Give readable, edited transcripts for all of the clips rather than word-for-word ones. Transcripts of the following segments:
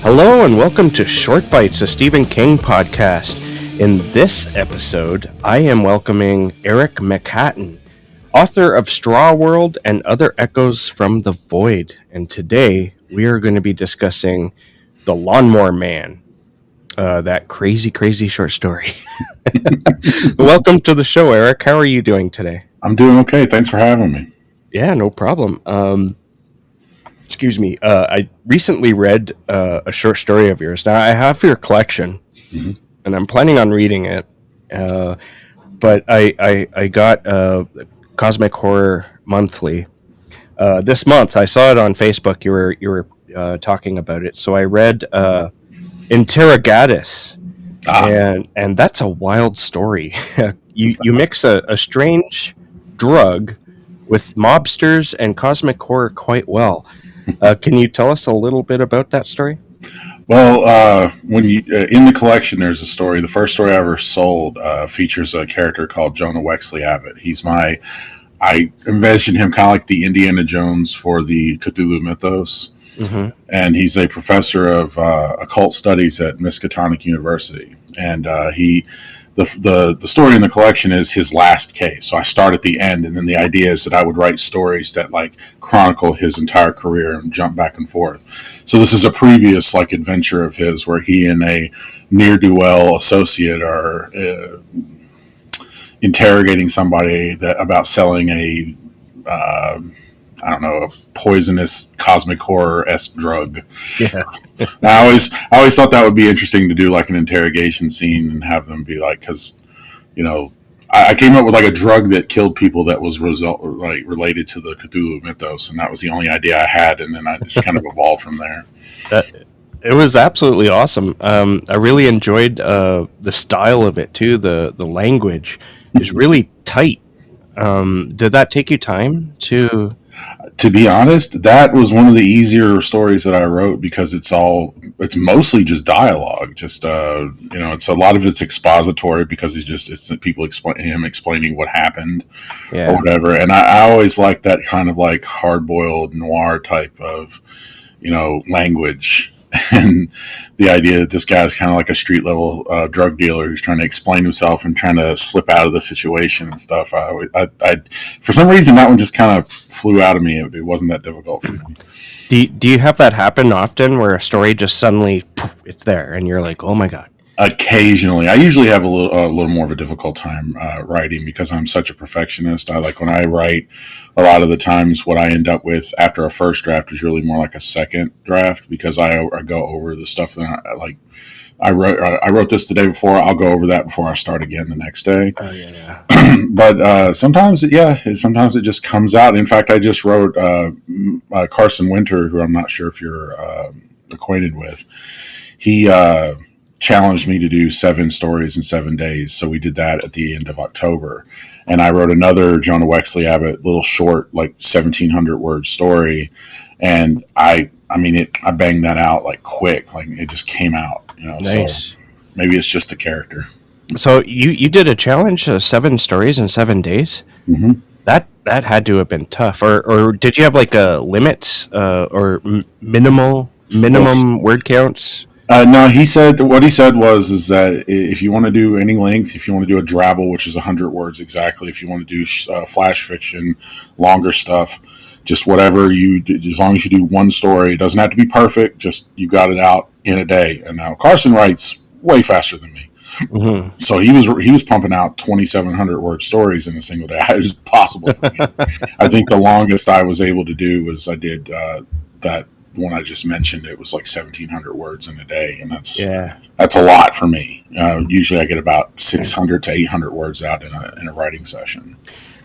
Hello and welcome to Short Bites, a Stephen King podcast. In this episode, I am welcoming Erik McHatton, author of Straw World and Other Echoes from the Void. And today we are going to be discussing The Lawnmower Man, that crazy short story. Welcome to the show, Erik. How are you doing today? I'm doing okay. Thanks for having me. Yeah, no problem. Excuse me. I recently read a short story of yours. Now, I have your collection, and I'm planning on reading it. But I got Cosmic Horror Monthly this month. I saw it on Facebook. You were talking about it, so I read Interrogatus, and that's a wild story. you mix a strange drug with mobsters and cosmic horror quite well. Can you tell us a little bit about that story? Well, when you in the collection, there's a story. The first story I ever sold features a character called Jonah Wexley Abbott. I envision him kind of like the Indiana Jones for the Cthulhu mythos. Mm-hmm. And he's a professor of occult studies at Miskatonic University. And the story in the collection is his last case. So I start at the end, and then the idea is that I would write stories that like chronicle his entire career and jump back and forth. So this is a previous like adventure of his where he and a ne'er-do-well associate are interrogating somebody about selling a a poisonous cosmic horror-esque drug. Yeah. I always thought that would be interesting to do, like an interrogation scene and have them be like, because, I came up with like a drug that killed people that was related to the Cthulhu mythos, and that was the only idea I had, and then I just kind of evolved from there. It was absolutely awesome. I really enjoyed the style of it too. The language is really tight. Did that take you time to? To be honest, that was one of the easier stories that I wrote because it's mostly just dialogue. Just it's a lot of it's expository because it's people explaining what happened or whatever. And I always like that kind of like hard-boiled noir type of language. And the idea that this guy is kind of like a street level drug dealer who's trying to explain himself and trying to slip out of the situation and stuff. I for some reason that one just kind of flew out of me. It wasn't that difficult for me. Do you have that happen often where a story just suddenly it's there and you're like, oh my God? Occasionally. I usually have a little more of a difficult time writing because I'm such a perfectionist. When I write, a lot of the times what I end up with after a first draft is really more like a second draft because I go over the stuff that I wrote this the day before. I'll go over that before I start again the next day. Oh yeah. But sometimes it just comes out. In fact, I just wrote Carson Winter, who I'm not sure if you're acquainted with. He challenged me to do 7 stories in 7 days. So we did that at the end of October. And I wrote another Jonah Wexley Abbott little short, like 1,700 word story. And I banged that out like quick, like it just came out, Nice. So maybe it's just a character. So you did a challenge of 7 stories in 7 days. Mm-hmm. That had to have been tough. Or did you have like a limits or minimum word counts? No, what he said was that if you want to do any length, if you want to do a drabble, which is 100 words exactly, if you want to do flash fiction, longer stuff, just whatever you do, as long as you do one story, it doesn't have to be perfect. Just you got it out in a day. And now Carson writes way faster than me, so he was pumping out 2,700 word stories in a single day. It was possible for me. I think the longest I was able to do was I did that. One I just mentioned, it was like 1,700 words in a day, and that's a lot for me. Usually I get about 600 to 800 words out in a writing session.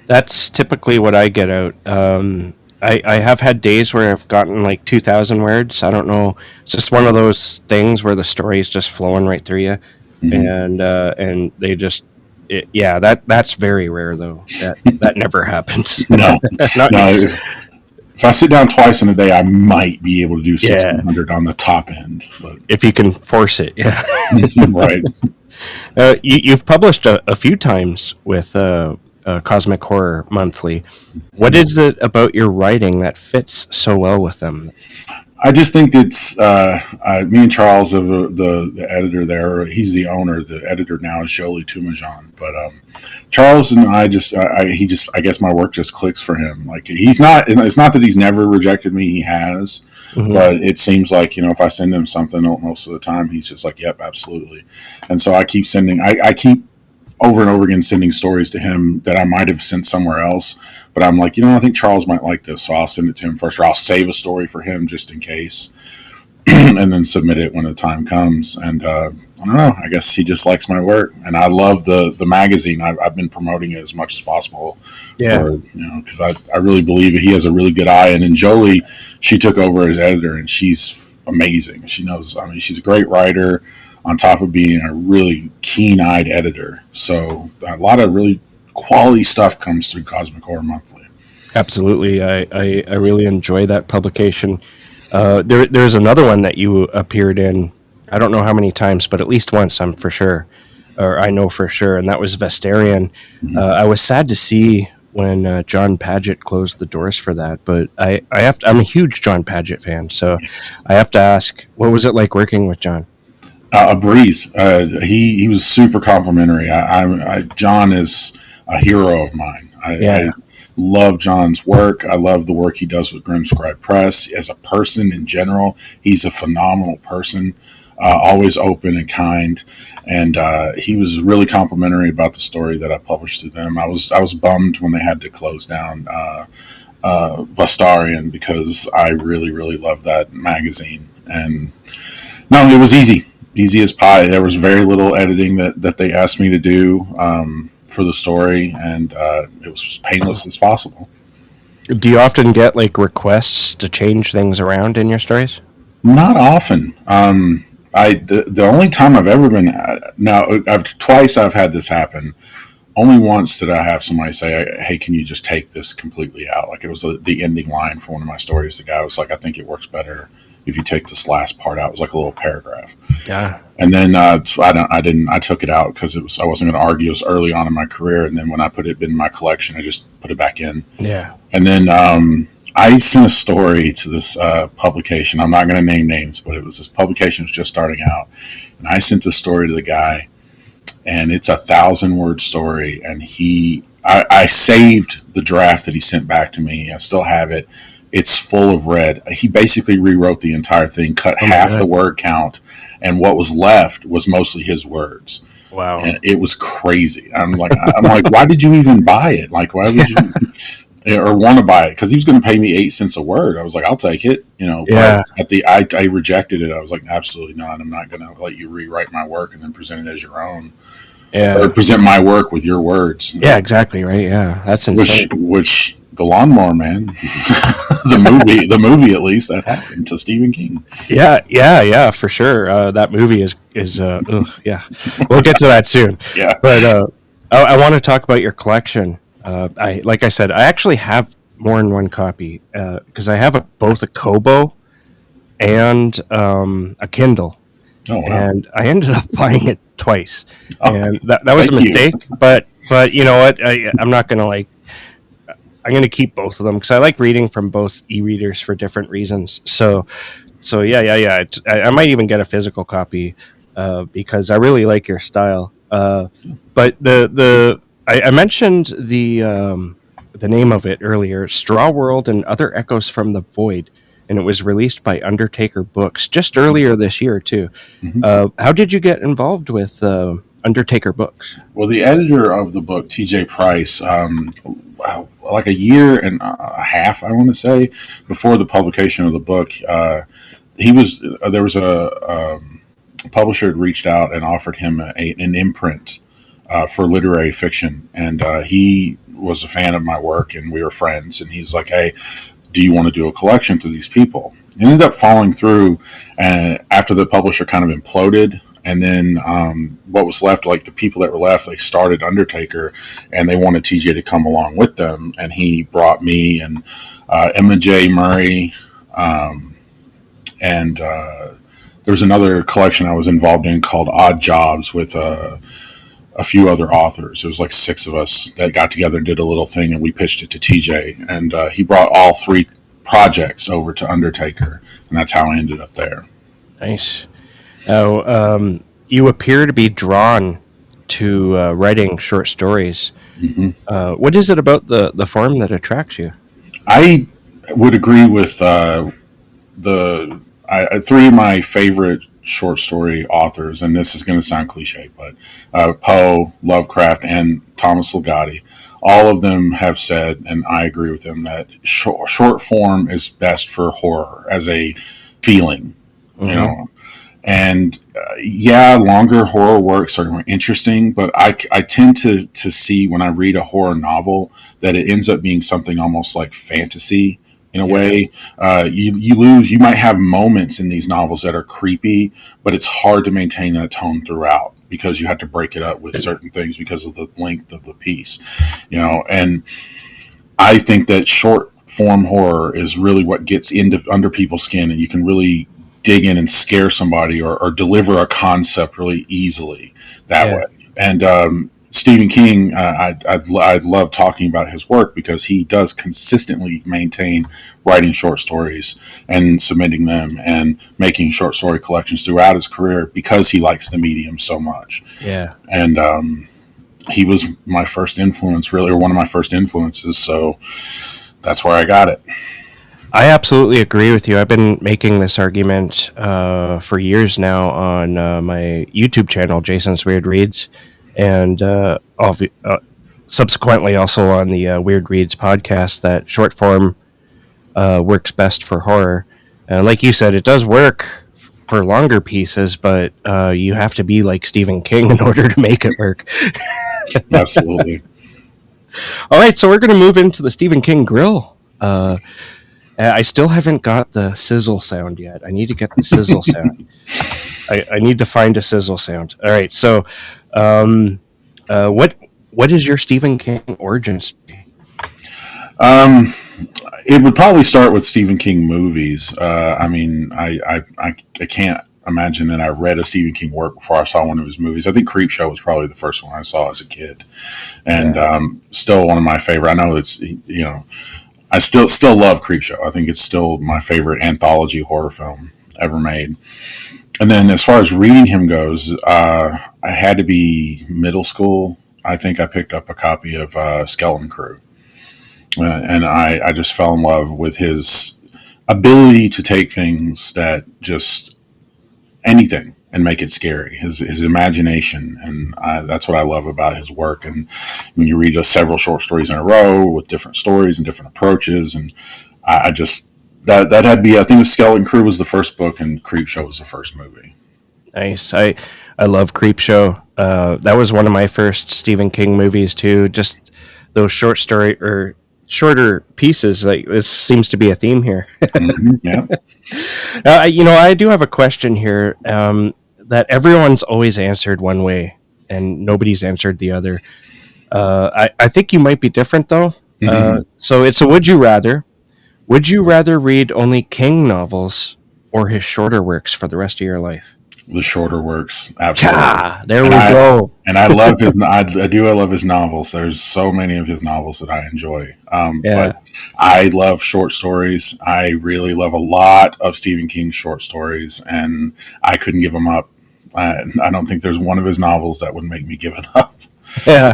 That's typically what I get out. I have had days where I've gotten like 2,000 words. I don't know. It's just one of those things where the story is just flowing right through you, and they just. That's very rare though. That never happens. No. If I sit down twice in a day, I might be able to do 1,600 on the top end. But. If you can force it, right. You've published a few times with Cosmic Horror Monthly. What is it about your writing that fits so well with them? I just think it's me and Charles, the editor there. He's the owner. The editor now is Jolie Tumajan. But Charles and I guess my work just clicks for him. Like he's not. It's not that he's never rejected me. He has, but it seems like if I send him something, most of the time he's just like, "Yep, absolutely." And so I keep sending. I keep over and over again sending stories to him that I might have sent somewhere else. But I'm like, I think Charles might like this, so I'll send it to him first, or I'll save a story for him just in case, and then submit it when the time comes. And I don't know. I guess he just likes my work, and I love the magazine. I've been promoting it as much as possible. Yeah, Because I really believe he has a really good eye. And then Jolie, she took over as editor, and she's amazing. She knows. I mean, she's a great writer, on top of being a really keen-eyed editor. So a lot of really quality stuff comes through Cosmic Horror Monthly. absolutely. I really enjoy that publication. There's another one that you appeared in. I don't know how many times, but at least once, I'm for sure, or I know for sure, and that was Vestarian. I was sad to see when John Padgett closed the doors for that, but I'm a huge John Padgett fan, so Yes. I have to ask, what was it like working with John? A breeze. He was super complimentary. John is a hero of mine. I love John's work. I love the work he does with Grim Scribe Press. As a person in general, he's a phenomenal person. Always open and kind, and he was really complimentary about the story that I published through them. I was bummed when they had to close down Vestarian, because I really love that magazine. And no, it was easy as pie. There was very little editing that they asked me to do for the story, and it was as painless as possible. Do you often get like requests to change things around in your stories? Not often. The only time I've ever been now twice I've had this happen. Only once did I have somebody say, "Hey, can you just take this completely out?" Like it was the ending line for one of my stories. The guy was like, "I think it works better if you take this last part out." It was like a little paragraph. Yeah. And then I took it out because I wasn't going to argue. It was early on in my career, and then when I put it in my collection, I just put it back in. Yeah. And then I sent a story to this publication. I'm not going to name names, but it was this publication was just starting out, and I sent this story to the guy, and it's a 1,000-word story, and I saved the draft that he sent back to me. I still have it. It's full of red. He basically rewrote the entire thing, cut half the word count, and what was left was mostly his words. Wow. And it was crazy. I'm like, why did you even buy it? Like, why would you or want to buy it? Because he was going to pay me 8 cents a word. I was like, I'll take it. Yeah. But I rejected it. I was like, absolutely not. I'm not going to let you rewrite my work and then present it as your own. Yeah. Or present my work with your words. Yeah, exactly. Right. Yeah. That's insane. Which the Lawnmower Man, the movie at least, that happened to Stephen King. Yeah, for sure. That movie is yeah. We'll get to that soon. Yeah. But I want to talk about your collection. Like I said, I actually have more than one copy because I have both a Kobo and a Kindle. Oh, wow. And I ended up buying it twice, and that was a Thank you. mistake. But you know what? I'm not gonna I'm going to keep both of them because I like reading from both e-readers for different reasons. So yeah. I might even get a physical copy because I really like your style. But I mentioned the name of it earlier, Straw World and Other Echoes from the Void, and it was released by Undertaker Books just earlier this year too. Mm-hmm. How did you get involved with Undertaker Books? Well, the editor of the book, T.J. Price, like a year and a half, I want to say, before the publication of the book, there was a publisher had reached out and offered him an imprint for literary fiction, and he was a fan of my work, and we were friends, and he's like, "Hey, do you want to do a collection to these people?" It ended up falling through, and after the publisher kind of imploded. And then what was left, like the people that were left, they started Undertaker, and they wanted TJ to come along with them. And he brought me and Emma J. Murray, and there was another collection I was involved in called Odd Jobs with a few other authors. It was like 6 of us that got together and did a little thing, and we pitched it to TJ, and he brought all 3 projects over to Undertaker, and that's how I ended up there. Nice. Now, you appear to be drawn to writing short stories. Mm-hmm. What is it about the form that attracts you? I would agree with the 3 of my favorite short story authors, and this is going to sound cliche, but Poe, Lovecraft, and Thomas Ligotti. All of them have said, and I agree with them, that short form is best for horror as a feeling, you know. And longer horror works are more interesting, but I tend to see when I read a horror novel that it ends up being something almost like fantasy in a way. You might have moments in these novels that are creepy, but it's hard to maintain that tone throughout because you have to break it up with certain things because of the length of the piece, you know. And I think that short form horror is really what gets under people's skin, and you can really dig in and scare somebody or deliver a concept really easily that way. And Stephen King, I love talking about his work because he does consistently maintain writing short stories and submitting them and making short story collections throughout his career because he likes the medium so much. Yeah. And he was my first influence, really, or one of my first influences. So that's where I got it. I absolutely agree with you. I've been making this argument for years now on my YouTube channel, Jason's Weird Reads, and subsequently also on the Weird Reads podcast, that short form works best for horror. Like you said, it does work for longer pieces, but you have to be like Stephen King in order to make it work. Absolutely. All right, so we're going to move into the Stephen King grill. I still haven't got the sizzle sound yet. I need to get the sizzle sound. I need to find a sizzle sound. All right. So, what is your Stephen King origin story? It would probably start with Stephen King movies. I mean, I can't imagine that I read a Stephen King work before I saw one of his movies. I think Creepshow was probably the first one I saw as a kid, and still one of my favorite. I know it's, you know, I still love Creepshow. I think it's still my favorite anthology horror film ever made. And then as far as reading him goes, I had to be middle school. I think I picked up a copy of Skeleton Crew. And I just fell in love with his ability to take things that just anything and make it scary. His imagination, and that's what I love about his work. And when you read several short stories in a row with different stories and different approaches, and I just that had to be. I think Skeleton Crew was the first book, and Creepshow was the first movie. Nice. I love Creepshow. That was one of my first Stephen King movies too. Just those short story or shorter pieces. Like, this seems to be a theme here. Yeah. I do have a question here that everyone's always answered one way and nobody's answered the other. I think you might be different though. So it's a would you rather. Would you rather read only King novels or his shorter works for the rest of your life? The shorter works, absolutely. There we go. And I love his. I love his novels. There's so many of his novels that I enjoy. But I love short stories. I really love a lot of Stephen King's short stories, and I couldn't give them up. I don't think there's one of his novels that would make me give it up. Yeah,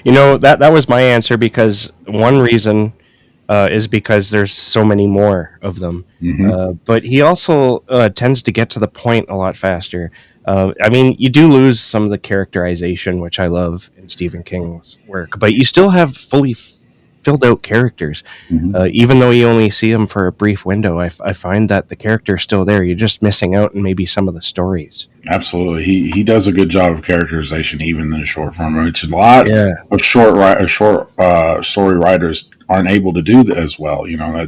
that was my answer, because one reason is because there's so many more of them. But he also tends to get to the point a lot faster. I mean, you do lose some of the characterization, which I love in Stephen King's work, but you still have fully filled out characters. Even though you only see them for a brief window, I find that the character's still there. You're just missing out on maybe some of the stories. Absolutely. He does a good job of characterization, even in the short form, which a lot of short story writers aren't able to do as well. You know,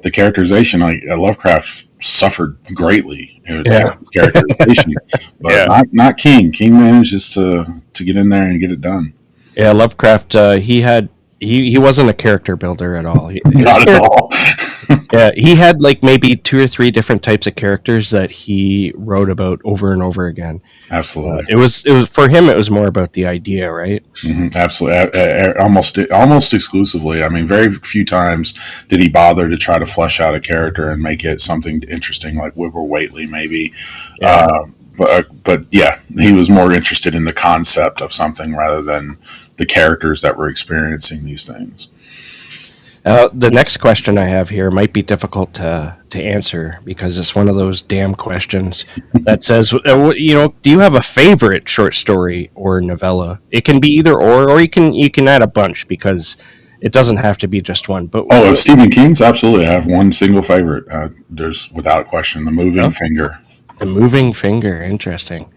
the characterization, like Lovecraft suffered greatly in characterization, but not King. King manages to get in there and get it done. Yeah, Lovecraft, he wasn't a character builder at all. Not at all. Yeah, he had like maybe two or three different types of characters that he wrote about over and over again. Absolutely. It was for him. It was more about the idea, right? Absolutely. Almost exclusively. I mean, very few times did he bother to try to flesh out a character and make it something interesting, like Wilbur Whately, maybe. Yeah. But yeah, he was more interested in the concept of something rather than the characters that were experiencing these things. The next question I have here might be difficult to answer because it's one of those damn questions that says, do you have a favorite short story or novella? It can be either or you can add a bunch because it doesn't have to be just one. But Oh, Stephen King's, absolutely. I have one single favorite. There's without question The Moving Finger. The Moving Finger, interesting.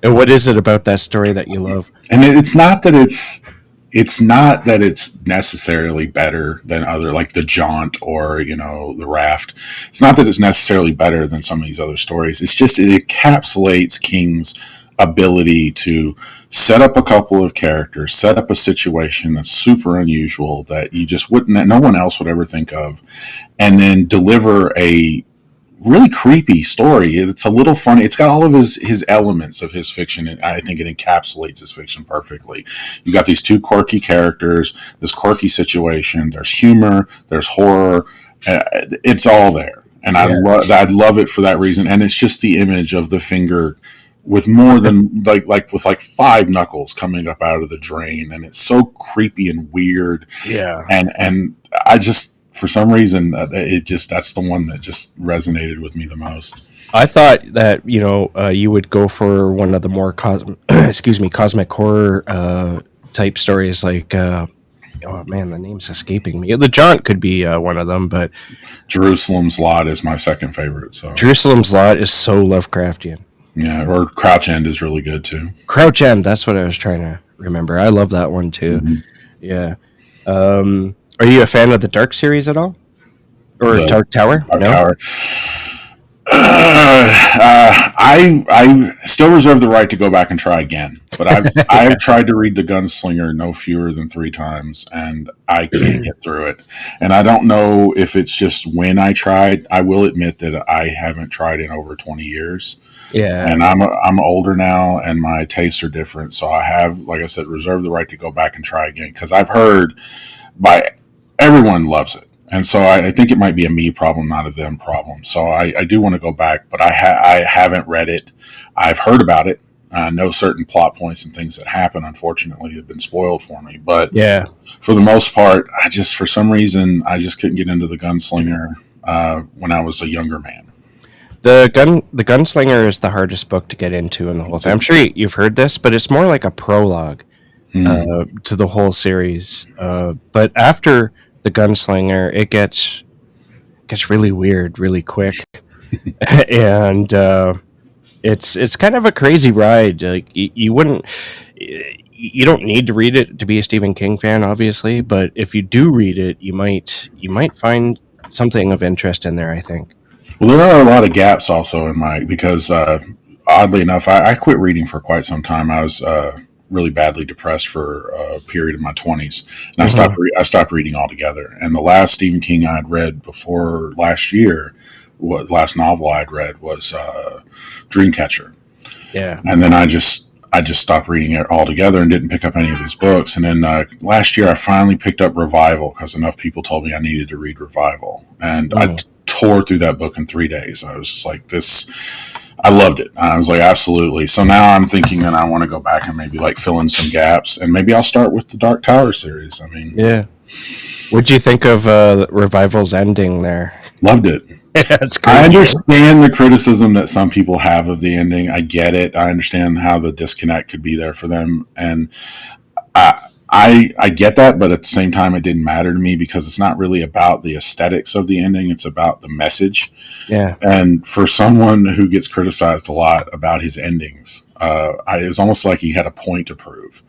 And what is it about that story that you love? And it's not that it's necessarily better than other, like The Jaunt or The Raft. It's not that it's necessarily better than some of these other stories. It's just it encapsulates King's ability to set up a couple of characters, set up a situation that's super unusual that no one else would ever think of, and then deliver a really creepy story. It's a little funny. It's got all of his elements of his fiction, and I think it encapsulates his fiction perfectly. You got these two quirky characters, this quirky situation. There's humor, there's horror. It's all there, and I love it for that reason. And it's just the image of the finger with more than with five knuckles coming up out of the drain, and it's so creepy and weird. Yeah, and I just, for some reason, that's the one that just resonated with me the most. I thought that you would go for one of the more cosmic horror type stories, like oh man, the name's escaping me. The Jaunt could be one of them, but Jerusalem's Lot is my second favorite. So Jerusalem's Lot is so Lovecraftian. Yeah, or Crouch End is really good too. Crouch End, that's what I was trying to remember. I love that one too. Mm-hmm. Yeah. Are you a fan of the Dark series at all? Or Dark Tower? Dark Tower. I still reserve the right to go back and try again, but I've tried to read The Gunslinger no fewer than 3 times, and I can't get through it. And I don't know if it's just when I tried. I will admit that I haven't tried in over 20 years. Yeah, and I'm older now, and my tastes are different. So I have, like I said, reserved the right to go back and try again, because I've heard by everyone loves it. And so I think it might be a me problem, not a them problem. So I do want to go back, but I haven't read it. I've heard about it. I know certain plot points and things that happen, unfortunately, have been spoiled for me. But yeah, for the most part, for some reason, I just couldn't get into The Gunslinger when I was a younger man. The Gunslinger is the hardest book to get into in the whole thing. I'm sure you've heard this, but it's more like a prologue to the whole series. But after The Gunslinger, it gets really weird really quick. And it's kind of a crazy ride. Like you don't need to read it to be a Stephen King fan, obviously, but if you do read it, you might find something of interest in there, I think. Well, there are a lot of gaps also because oddly enough, I quit reading for quite some time. I was really badly depressed for a period of my 20s, and I stopped reading altogether. And the last Stephen King I'd read before last year, last novel I'd read was Dreamcatcher. Yeah, and then I just stopped reading it altogether and didn't pick up any of his books. And then last year, I finally picked up Revival because enough people told me I needed to read Revival, and I tore through that book in 3 days. I was just like, I loved it. I was like, absolutely. So now I'm thinking that I want to go back and maybe fill in some gaps, and maybe I'll start with the Dark Tower series. I mean, yeah. What'd you think of Revival's ending there? Loved it. That's crazy. I understand the criticism that some people have of the ending. I get it. I understand how the disconnect could be there for them, and I get that, but at the same time, it didn't matter to me because it's not really about the aesthetics of the ending. It's about the message. Yeah. And for someone who gets criticized a lot about his endings, it was almost like he had a point to prove.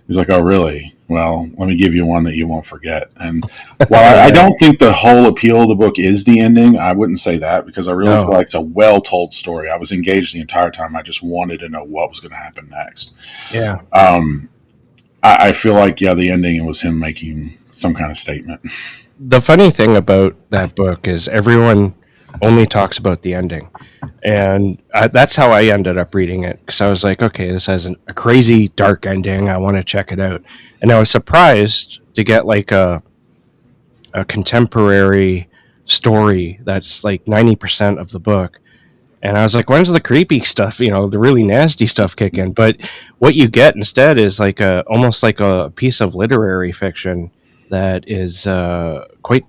He's like, oh, really? Well, let me give you one that you won't forget. And while I don't think the whole appeal of the book is the ending, I wouldn't say that, because I really feel like it's a well-told story. I was engaged the entire time. I just wanted to know what was going to happen next. Yeah. I feel like, the ending, it was him making some kind of statement. The funny thing about that book is everyone only talks about the ending. And that's how I ended up reading it, because I was like, okay, this has a crazy dark ending. I want to check it out. And I was surprised to get like a contemporary story that's like 90% of the book. And I was like, when's the creepy stuff, the really nasty stuff kick in? But what you get instead is like almost like a piece of literary fiction that is quite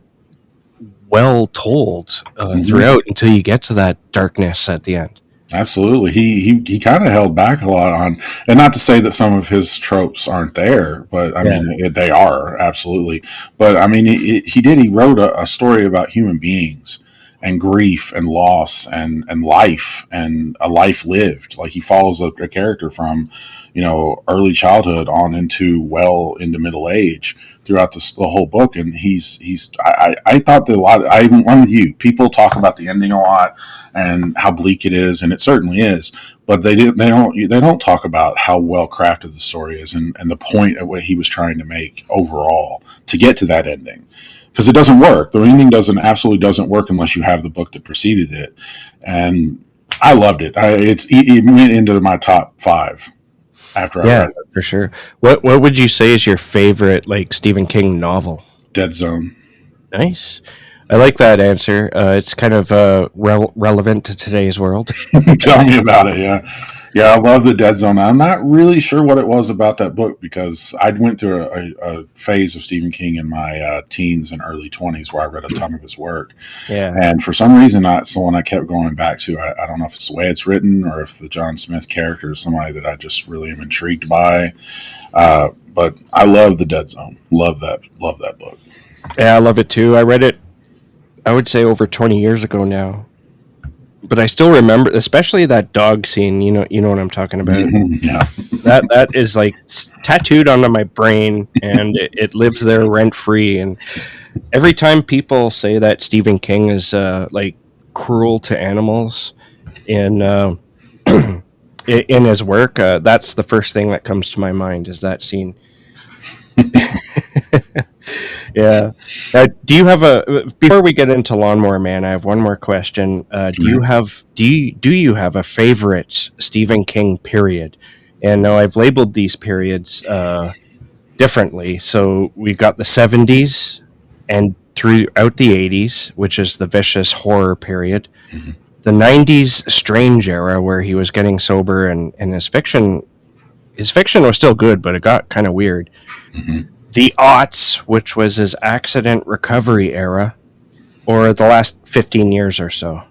well told throughout until you get to that darkness at the end. Absolutely. He kind of held back a lot on, and not to say that some of his tropes aren't there, but I mean, they are absolutely. But I mean, he wrote a story about human beings and grief and loss and life and a life lived. Like he follows a character from, early childhood on into middle age throughout the whole book. And I thought that I'm with you. People talk about the ending a lot and how bleak it is, and it certainly is. But they don't talk about how well crafted the story is and the point of what he was trying to make overall to get to that ending. Because it doesn't work. The ending absolutely doesn't work unless you have the book that preceded it. And I loved it. It went into my top 5 after I read it. For sure. What would you say is your favorite like Stephen King novel? Dead Zone. Nice. I like that answer. It's kind of relevant to today's world. Tell me about it. Yeah, I love the Dead Zone. I'm not really sure what it was about that book, because I went through a phase of Stephen King in my teens and early 20s where I read a ton of his work. Yeah. And for some reason, that's the one I kept going back to. I don't know if it's the way it's written or if the John Smith character is somebody that I just really am intrigued by. But I love the Dead Zone. Love that book. Yeah, I love it too. I read it, I would say, over 20 years ago now. But I still remember, especially that dog scene. You know what I'm talking about. Mm-hmm. Yeah, that is like tattooed onto my brain, and it lives there rent free. And every time people say that Stephen King is like cruel to animals in in his work, that's the first thing that comes to my mind is that scene. Yeah. Do you have before we get into Lawnmower Man, I have one more question. Do you have a favorite Stephen King period? And now I've labeled these periods differently. So we've got the 70s and throughout the 80s, which is the vicious horror period. Mm-hmm. The 90s strange era where he was getting sober and his fiction was still good, but it got kind of weird. Mm-hmm. The aughts, which was his accident recovery era, or the last 15 years or so?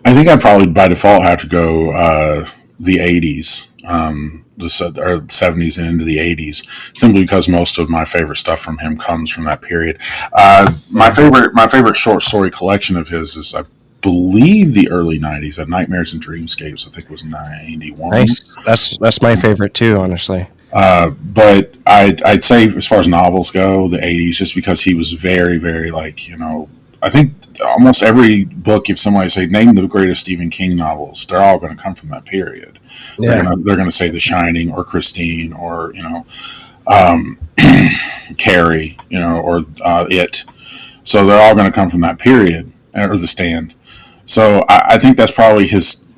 I think I probably by default have to go the 80s, the 70s and into the 80s, simply because most of my favorite stuff from him comes from that period. My favorite short story collection of his is, I believe, the early 90s, Nightmares and Dreamscapes. I think it was 91. Nice. That's my favorite too, honestly. But I'd say as far as novels go, the 80s, just because he was very, very I think almost every book, if somebody say name the greatest Stephen King novels, they're all going to come from that period. Yeah. They're going to say The Shining or Christine or Carrie, or It. So they're all going to come from that period, or The Stand. So I think that's probably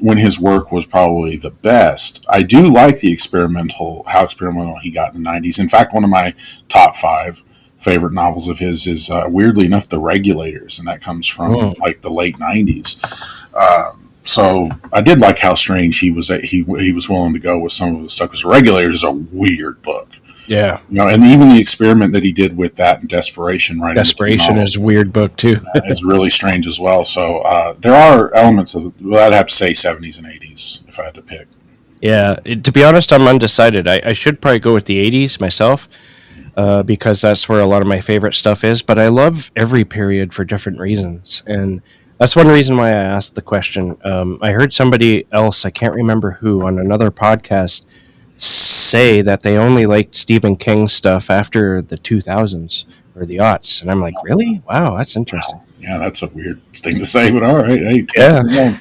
when his work was probably the best. I do like how experimental he got in the 90s. In fact, one of my top 5 favorite novels of his is, weirdly enough, The Regulators, and that comes from like the late 90s. So I did like how strange he was willing to go with some of the stuff, because The Regulators is a weird book. Yeah. And even the experiment that he did with that and Desperation, right? Desperation is a weird book too. It's really strange as well. So there are elements of, I'd have to say 70s and 80s if I had to pick. Yeah. To be honest, I'm undecided. I should probably go with the 80s myself, because that's where a lot of my favorite stuff is. But I love every period for different reasons. And that's one reason why I asked the question. I heard somebody else, I can't remember who, on another podcast say that they only liked Stephen King stuff after the 2000s or the aughts, and I'm like, really? Wow, that's interesting. Wow. Yeah, that's a weird thing to say, but all right. Hey, yeah.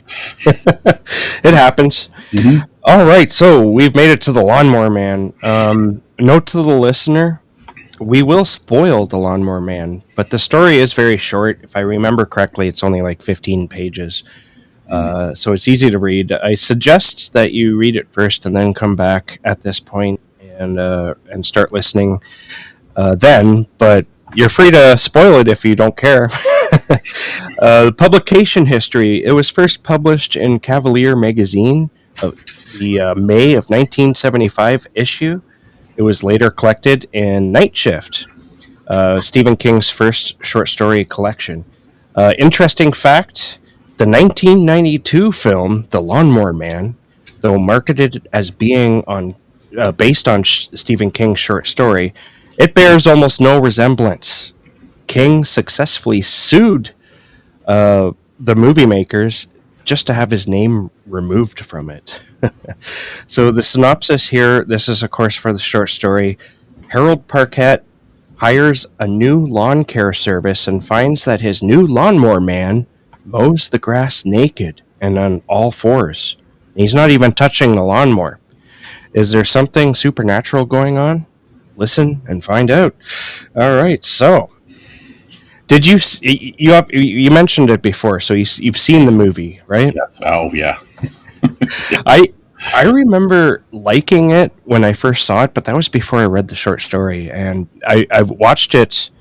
It happens. Mm-hmm. All right, so we've made it to the Lawnmower Man. Note to the listener, we will spoil The Lawnmower Man, but the story is very short. If I remember correctly, it's only like 15 pages. So it's easy to read. I suggest that you read it first and then come back at this point and start listening then. But you're free to spoil it if you don't care. Publication history. It was first published in Cavalier magazine, the May of 1975 issue. It was later collected in Night Shift, Stephen King's first short story collection. Interesting fact, the 1992 film, The Lawnmower Man, though marketed as being based on Stephen King's short story, it bears almost no resemblance. King successfully sued the movie makers just to have his name removed from it. So the synopsis here, this is of course for the short story. Harold Parkett hires a new lawn care service and finds that his new lawnmower man mows the grass naked and on all fours. He's not even touching the lawnmower. Is there something supernatural going on? Listen and find out. All right, so did you mentioned it before? So you've seen the movie, right? Yes. Oh yeah. I remember liking it when I first saw it, but that was before I read the short story, and I watched it.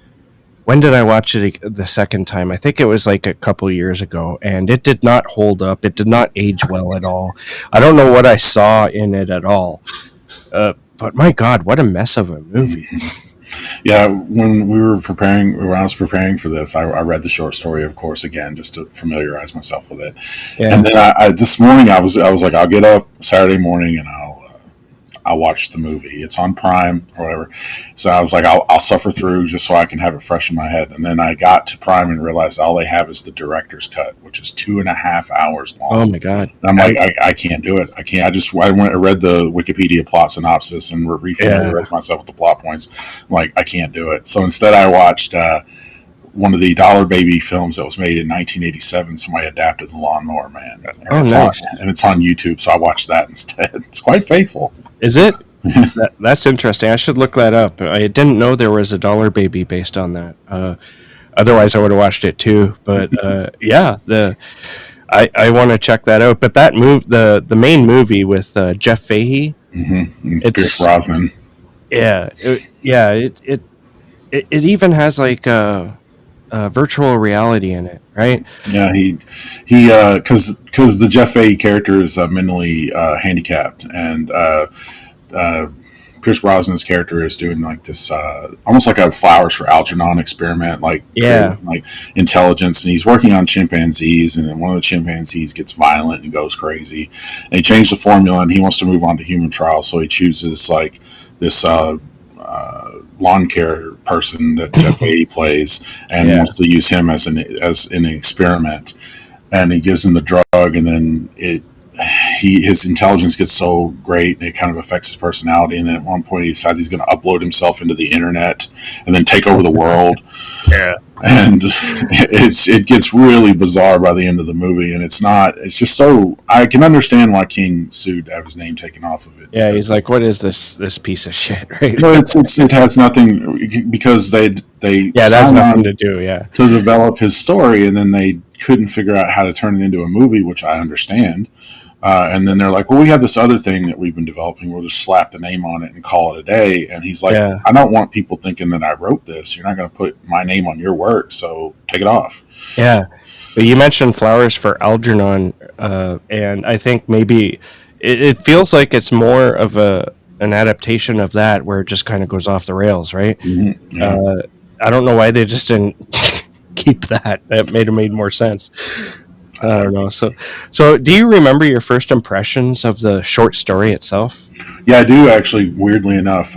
When did I watch it the second time? I think it was like a couple years ago, and it did not hold up. It did not age well at all. I don't know what I saw in it at all. But my God, what a mess of a movie! Yeah, when I was preparing for this, I read the short story, of course, again, just to familiarize myself with it. Yeah. And then this morning I was like, I'll get up Saturday morning and I'll watch the movie. It's on Prime or whatever. So I was like, I'll suffer through just so I can have it fresh in my head. And then I got to Prime and realized all they have is the director's cut, which is 2.5 hours long. Oh my God. And I'm like, I can't do it. I can't. I read the Wikipedia plot synopsis and refamiliarized myself with the plot points. I'm like, I can't do it. So instead I watched one of the Dollar Baby films that was made in 1987. Somebody adapted The Lawnmower Man. And it's on YouTube. So I watched that instead. It's quite faithful. Is it? That's interesting. I should look that up. I didn't know there was a Dollar Baby based on that. Otherwise, I would have watched it too. But yeah, I want to check that out. But that the main movie with Jeff Fahey, it's Pierce Brosnan. Yeah, it even has like virtual reality in it, right? Yeah, he because the Jeff Fahey character is mentally handicapped, and Pierce Brosnan's character is doing like this almost like a Flowers for Algernon experiment, like intelligence, and he's working on chimpanzees, and then one of the chimpanzees gets violent and goes crazy, and he changed the formula, and he wants to move on to human trials, so he chooses like this lawn care person that Jeff Fahey plays, and wants to use him as an experiment, and he gives him the drug, and then his intelligence gets so great and it kind of affects his personality, and then at one point he decides he's going to upload himself into the internet and then take over the world. And it gets really bizarre by the end of the movie, and it's just so I can understand why King sued to have his name taken off of it. Yeah, he's like, what is this piece of shit, right? No, it has nothing, because they that has nothing to do to develop his story, and then they couldn't figure out how to turn it into a movie, which I understand. And then they're like, well, we have this other thing that we've been developing. We'll just slap the name on it and call it a day. And he's like, I don't want people thinking that I wrote this. You're not going to put my name on your work, so take it off. Yeah. But you mentioned Flowers for Algernon, and I think maybe it feels like it's more of an adaptation of that, where it just kind of goes off the rails, right? Mm-hmm. Yeah. I don't know why they just didn't keep that. That made more sense. I don't know. So do you remember your first impressions of the short story itself? Yeah, I do, actually, weirdly enough,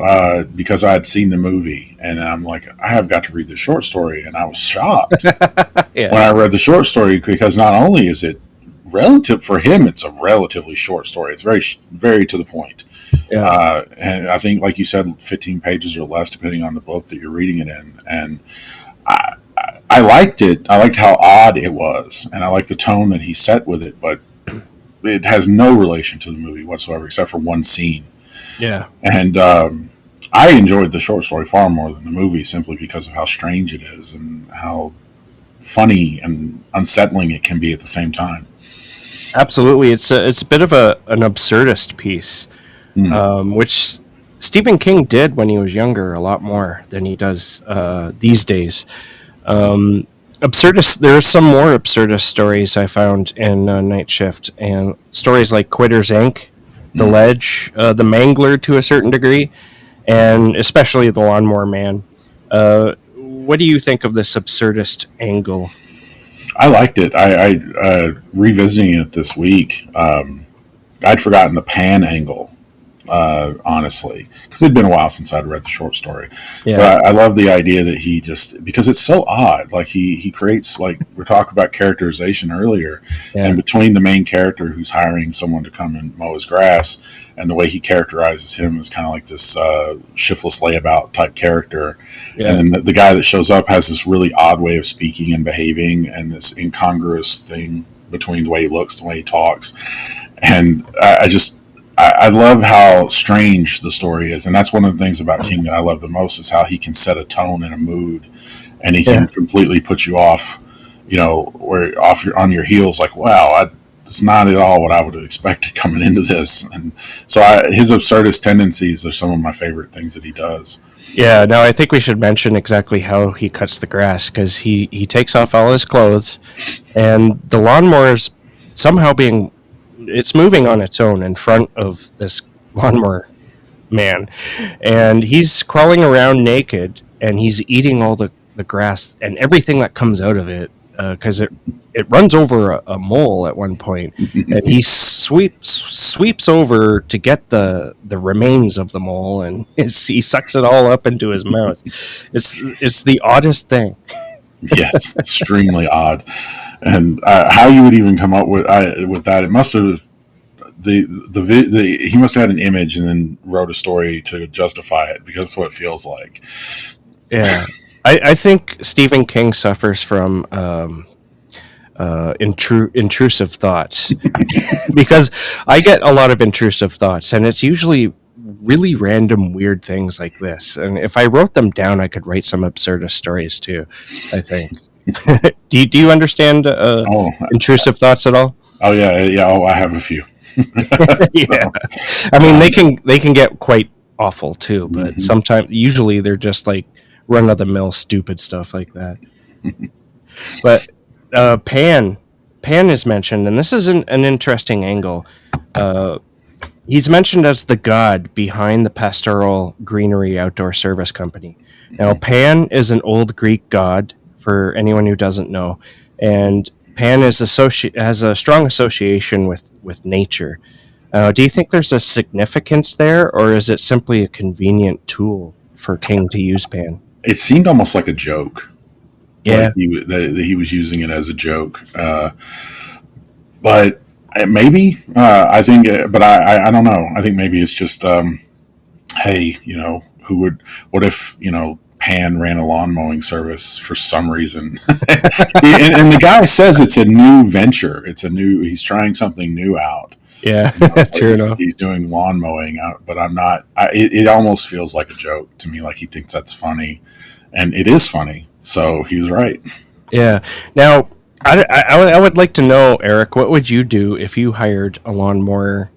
because I had seen the movie, and I'm like, I have got to read the short story, and I was shocked when I read the short story, because not only is it relative for him, it's a relatively short story. It's very, very to the point. Yeah. And I think, like you said, 15 pages or less, depending on the book that you're reading it in. And I liked it. I liked how odd it was, and I liked the tone that he set with it, but it has no relation to the movie whatsoever, except for one scene. Yeah. And I enjoyed the short story far more than the movie simply because of how strange it is and how funny and unsettling it can be at the same time. Absolutely, it's a bit of an absurdist piece, Mm. which Stephen King did when he was younger a lot more than he does these days. Absurdist. There are some more absurdist stories I found in Night Shift, and stories like Quitters Inc., The Mm. Ledge, The Mangler to a certain degree, and especially The Lawnmower Man. What do you think of this absurdist angle? I liked it. I revisiting it this week. I'd forgotten the pan angle, honestly, because it'd been a while since I'd read the short story. Yeah, But I love the idea that he just, because it's so odd. Like he creates, like we're talking about characterization earlier, yeah, and between the main character who's hiring someone to come and mow his grass, and the way he characterizes him as kind of like this shiftless layabout type character, and yeah, then the guy that shows up has this really odd way of speaking and behaving, and this incongruous thing between the way he looks, the way he talks, and I just I love how strange the story is, and that's one of the things about King that I love the most is how he can set a tone and a mood, and he yeah. can completely put you off, where off your on your heels, like wow, it's not at all what I would have expected coming into this, and so his absurdist tendencies are some of my favorite things that he does. Yeah, no, I think we should mention exactly how he cuts the grass because he takes off all his clothes, and the lawnmower's somehow being it's moving on its own in front of this lawnmower man, and he's crawling around naked and he's eating all the grass and everything that comes out of it because it runs over a mole at one point, and he sweeps over to get the remains of the mole, and he sucks it all up into his mouth. It's the oddest thing. Yes, extremely odd, and how you would even come up with that? It must have he must have had an image and then wrote a story to justify it because that's what it feels like. Yeah, I think Stephen King suffers from intrusive thoughts because I get a lot of intrusive thoughts, and it's usually really random, weird things like this. And if I wrote them down, I could write some absurdist stories too. I think. Do you understand Oh, intrusive thoughts at all? oh yeah, yeah. Oh, I have a few. Yeah, So, I mean um, they can get quite awful too, but mhm. sometimes usually they're just like run of the mill stupid stuff like that. But Pan is mentioned, and this is an interesting angle. Uh, he's mentioned as the god behind the Pastoral Greenery Outdoor Service Company. Now, Pan is an old Greek god for anyone who doesn't know, and Pan has a strong association with nature. Do you think there's a significance there, or is it simply a convenient tool for King to use Pan? It seemed almost like a joke, like Yeah, that he was using it as a joke. But maybe I think, but I don't know. I think maybe it's just hey, who would? What if Pan ran a lawn mowing service for some reason? And the guy says it's a new venture. He's trying something new out. yeah, So true enough. he's doing lawn mowing out, but I'm not. It almost feels like a joke to me, like he thinks that's funny, and it is funny. So he was right. Yeah. Now, I would like to know, Eric, what would you do if you hired a lawnmower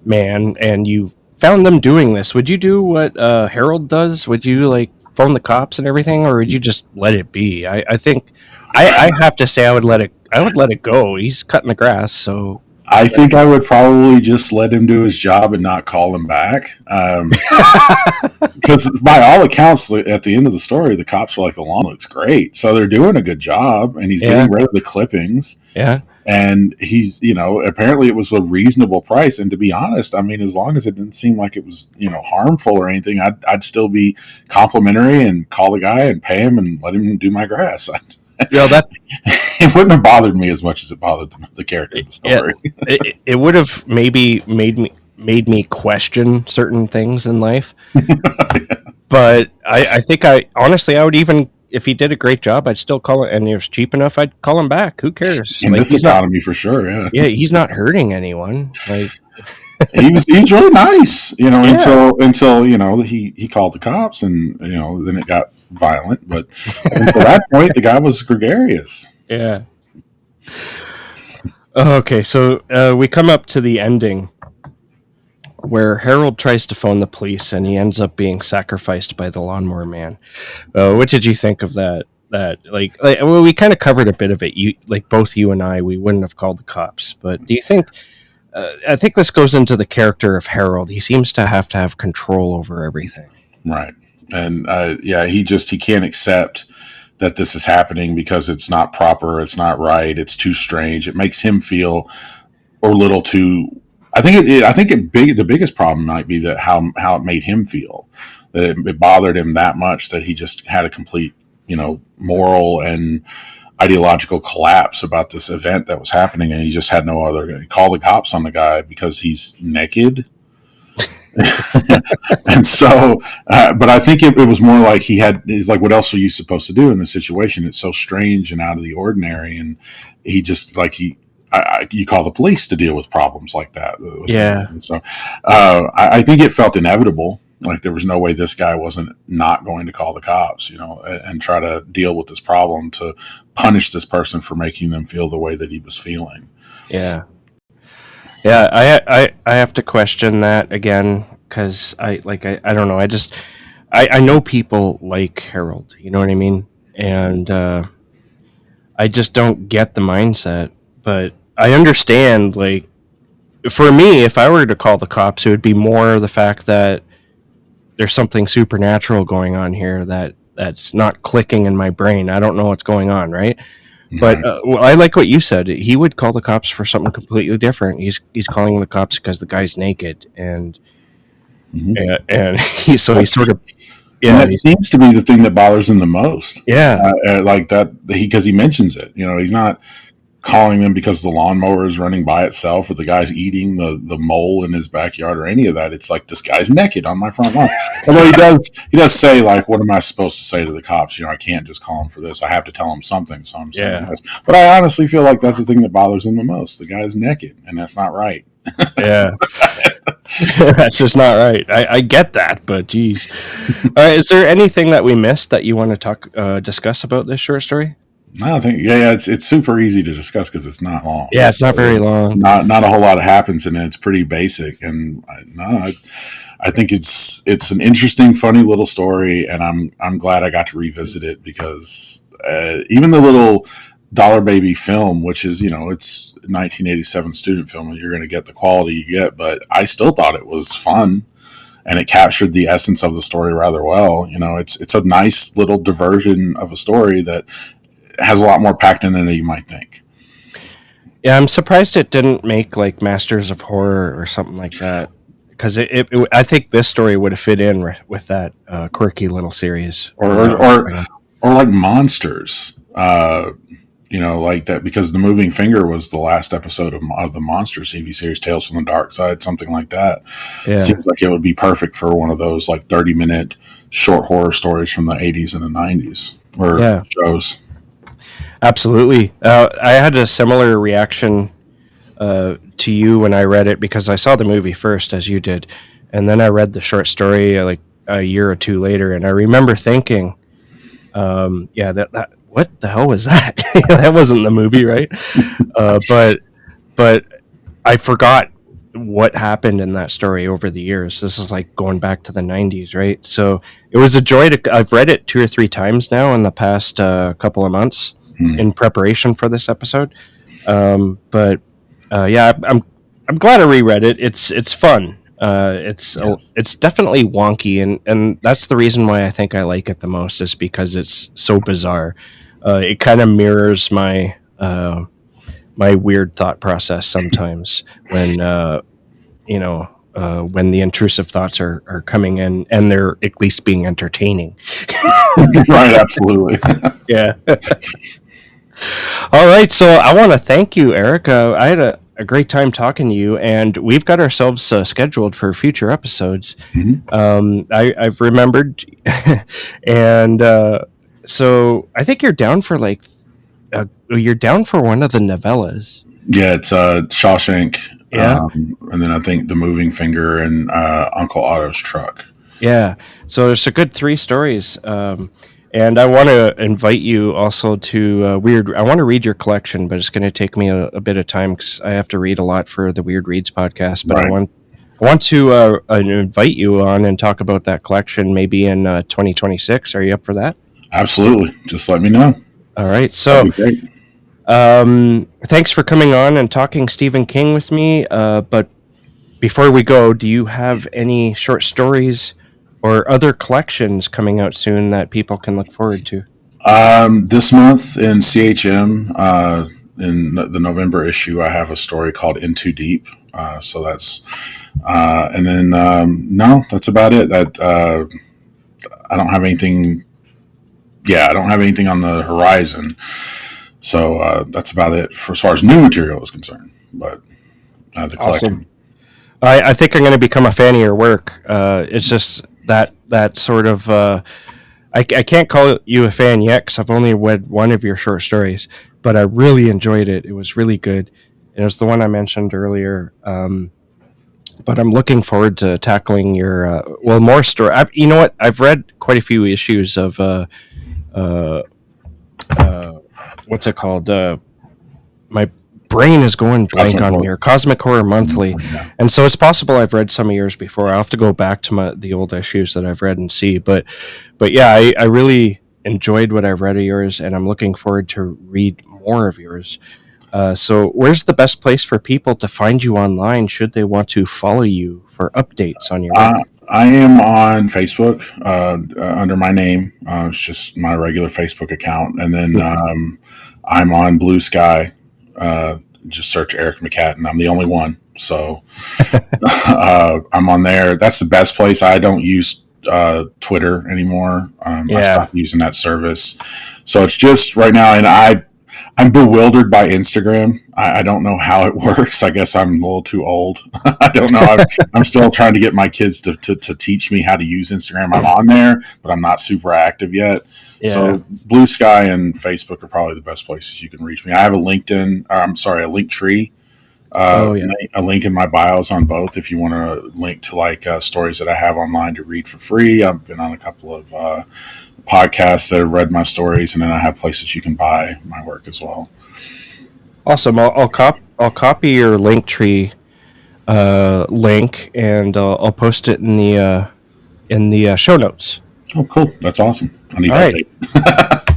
man and you found them doing this? Would you do what Harold does? Would you like phone the cops and everything, or would you just let it be? I think I have to say I would let it. I would let it go. He's cutting the grass, so. I think I would probably just let him do his job and not call him back. Because by all accounts, at the end of the story, the cops are like, the lawn looks great. So they're doing a good job, and he's Yeah, getting rid of the clippings. yeah, And he's, apparently it was a reasonable price. And to be honest, I mean, as long as it didn't seem like it was, harmful or anything, I'd still be complimentary and call the guy and pay him and let him do my grass. you know that. It wouldn't have bothered me as much as it bothered the character of the Yeah, story. it would have maybe made me question certain things in life. But I think I honestly I would even if he did a great job, I'd still call it, and he was cheap enough, I'd call him back. Who cares? In Like this economy, for sure, yeah. he's not hurting anyone. Like he was really nice, Yeah. until he called the cops, and then it got violent. But until that point, the guy was gregarious. Yeah. Okay, so we come up to the ending where Harold tries to phone the police and he ends up being sacrificed by the Lawnmower Man. What did you think of that? Well, we kind of covered a bit of it. Both you and I, we wouldn't have called the cops. But do you think? I think this goes into the character of Harold. He seems to have control over everything. Right. And he can't accept that this is happening because it's not proper, it's not right, it's too strange. It makes him feel a little too. The biggest problem might be that how it made him feel, that it bothered him that much that he just had a complete moral and ideological collapse about this event that was happening, and he just had no other. He called the cops on the guy because he's naked. And so, but I think it was more like he's like, what else are you supposed to do in this situation? It's so strange and out of the ordinary. And he just you call the police to deal with problems like that. Yeah. So I think it felt inevitable. Like there was no way this guy wasn't not going to call the cops, and try to deal with this problem to punish this person for making them feel the way that he was feeling. Yeah. Yeah, I have to question that again because I don't know. I know people like Harold. You know what I mean? And I just don't get the mindset. But I understand. Like for me, if I were to call the cops, it would be more the fact that there's something supernatural going on here that's not clicking in my brain. I don't know what's going on, right? But I like what you said. He would call the cops for something completely different. He's calling the cops because the guy's naked, and he sort of and that seems to be the thing that bothers him the most. Yeah, like that because he mentions it. He's not calling them because the lawnmower is running by itself or the guy's eating the mole in his backyard or any of that. It's like, this guy's naked on my front lawn. Although he does say, like, what am I supposed to say to the cops? I can't just call him for this. I have to tell him something. So I'm saying this. But I honestly feel like that's the thing that bothers him the most. The guy's naked, and that's not right. Yeah. That's just not right. I get that, but geez. Is there anything that we missed that you want to discuss about this short story? No, I think it's super easy to discuss because it's not long. Yeah, it's not very long. Not a whole lot happens in it. It's pretty basic, and I think it's an interesting, funny little story, and I'm glad I got to revisit it because even the little Dollar Baby film, which is it's 1987 student film, and you're going to get the quality you get, but I still thought it was fun. And it captured the essence of the story rather well. It's a nice little diversion of a story that has a lot more packed in than you might think. Yeah, I'm surprised it didn't make like Masters of Horror or something like that, because I think this story would have fit in with that quirky little series, or like Monsters, like that, because The Moving Finger was the last episode of the Monsters TV series, Tales from the Dark Side, something like that. Yeah. It seems like it would be perfect for one of those like 30-minute short horror stories from the 80s and the 90s or shows. Absolutely. I had a similar reaction to you when I read it because I saw the movie first, as you did, and then I read the short story like a year or two later, and I remember thinking, that what the hell was that? That wasn't the movie, right? But I forgot what happened in that story over the years. This is like going back to the 90s, right? So it was a joy I've read it 2 or 3 times now in the past couple of months in preparation for this episode. I'm glad I reread it. It's fun. It's definitely wonky, and that's the reason why I think I like it the most, is because it's so bizarre. It kind of mirrors my my weird thought process sometimes when when the intrusive thoughts are coming in and they're at least being entertaining. Right, absolutely. Yeah. All right, so I want to thank you, Erik. I had a great time talking to you, and we've got ourselves scheduled for future episodes. I've remembered, and so I think you're down for you're down for one of the novellas. Yeah, it's Shawshank, Yeah. and then I think The Moving Finger and Uncle Otto's Truck. Yeah. So there's a good three stories. And I want to invite you also to Weird. I want to read your collection, but it's going to take me a bit of time because I have to read a lot for the Weird Reads podcast. But Right. I want to invite you on and talk about that collection maybe in 2026. Are you up for that? Absolutely. Just let me know. All right. That'd So be great. thanks for coming on and talking Stephen King with me. But before we go, do you have any short stories or other collections coming out soon that people can look forward to? This month in CHM, in the November issue, I have a story called In Too Deep. So that's, and then no, that's about it. That I don't have anything. Yeah, I don't have anything on the horizon. So that's about it for as far as new material is concerned. But the Awesome. collection. I think I'm going to become a fan of your work. It's just that sort of. I can't call you a fan yet because I've only read one of your short stories, but I really enjoyed it. It was really good. It was the one I mentioned earlier. But I'm looking forward to tackling your more story. You know what? I've read quite a few issues of uh, uh, what's it called? My brain is going blank Cosmic on me. Horror. Or Cosmic Horror Monthly, Yeah. and so it's possible I've read some of yours before. I'll have to go back to the old issues that I've read and see. But yeah, I really enjoyed what I've read of yours, and I'm looking forward to read more of yours. So, where's the best place for people to find you online should they want to follow you for updates on your Uh, work? I am on Facebook under my name. It's just my regular Facebook account, and then I'm on Blue Sky. Just search Erik McHatton. I'm the only one, so I'm on there. That's the best place. I don't use Twitter anymore. I Yeah, stopped using that service, so it's just right now. And I'm bewildered by Instagram. I don't know how it works. I guess I'm a little too old. I don't know. I'm still trying to get my kids to teach me how to use Instagram. I'm on there, but I'm not super active yet. yeah. So Blue Sky and Facebook are probably the best places you can reach me. I have a LinkedIn, or I'm sorry, a Linktree, Oh, yeah. a link in my bios on both if you want to link to like stories that I have online to read for free. I've been on a couple of podcasts that have read my stories, and then I have places you can buy my work as well. Awesome. I'll copy your Linktree link and I'll post it in the show notes. Oh, cool. That's awesome. I need All to right. update.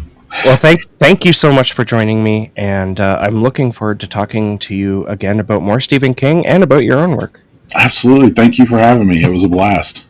Well, thank you so much for joining me, and I'm looking forward to talking to you again about more Stephen King and about your own work. Absolutely. Thank you for having me. It was a blast.